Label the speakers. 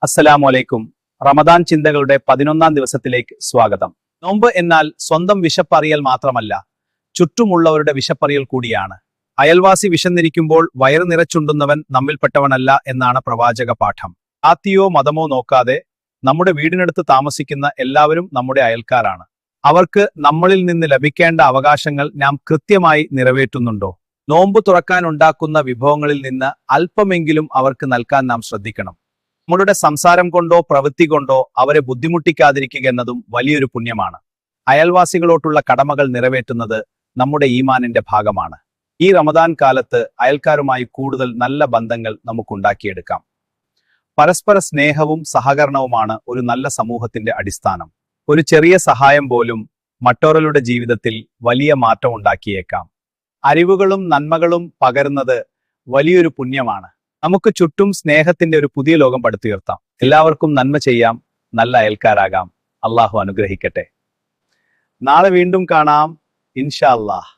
Speaker 1: അസ്സലാമു അലൈക്കും. റമദാൻ ചിന്തകളുടെ 11ാം ദിവസത്തിലേക്ക് സ്വാഗതം. നോമ്പ് എന്നാൽ സ്വന്തം വിശപ്പറിയൽ മാത്രമല്ല, ചുറ്റുമുള്ളവരുടെ വിശപ്പറിയൽ കൂടിയാണ്. അയൽവാസി വിശന്നിരിക്കുമ്പോൾ വയറ് നിറച്ചുണ്ടുന്നവൻ നമ്മിൽപ്പെട്ടവനല്ല എന്നാണ് പ്രവാചക പാഠം. ജാതിയോ മതമോ നോക്കാതെ നമ്മുടെ വീടിനടുത്ത് താമസിക്കുന്ന എല്ലാവരും നമ്മുടെ അയൽക്കാരാണ്. അവർക്ക് നമ്മളിൽ നിന്ന് ലഭിക്കേണ്ട അവകാശങ്ങൾ നാം കൃത്യമായി നിറവേറ്റുന്നുണ്ടോ? നോമ്പ് തുറക്കാൻ ഉണ്ടാക്കുന്ന വിഭവങ്ങളിൽ നിന്ന് അല്പമെങ്കിലും അവർക്ക് നൽകാൻ നാം ശ്രദ്ധിക്കണം. നമ്മളുടെ സംസാരം കൊണ്ടോ പ്രവൃത്തി കൊണ്ടോ അവരെ ബുദ്ധിമുട്ടിക്കാതിരിക്കുക എന്നതും വലിയൊരു പുണ്യമാണ്. അയൽവാസികളോട്ടുള്ള കടമകൾ നിറവേറ്റുന്നത് നമ്മുടെ ഈമാനിന്റെ ഭാഗമാണ്. ഈ റമദാൻ കാലത്ത് അയൽക്കാരുമായി കൂടുതൽ നല്ല ബന്ധങ്ങൾ നമുക്കുണ്ടാക്കിയെടുക്കാം. പരസ്പര സ്നേഹവും സഹകരണവുമാണ് ഒരു നല്ല സമൂഹത്തിന്റെ അടിസ്ഥാനം. ഒരു ചെറിയ സഹായം പോലും മറ്റൊരാളുടെ ജീവിതത്തിൽ വലിയ മാറ്റം ഉണ്ടാക്കിയേക്കാം. അറിവുകളും നന്മകളും പകരുന്നത് വലിയൊരു പുണ്യമാണ്. നമുക്ക് ചുറ്റും സ്നേഹത്തിന്റെ ഒരു പുതിയ ലോകം പടുത്തുയർത്താം. എല്ലാവർക്കും നന്മ ചെയ്യാം, നല്ല അയൽക്കാരാകാം. അള്ളാഹു അനുഗ്രഹിക്കട്ടെ. നാളെ വീണ്ടും കാണാം ഇൻഷാ അല്ലാഹ്.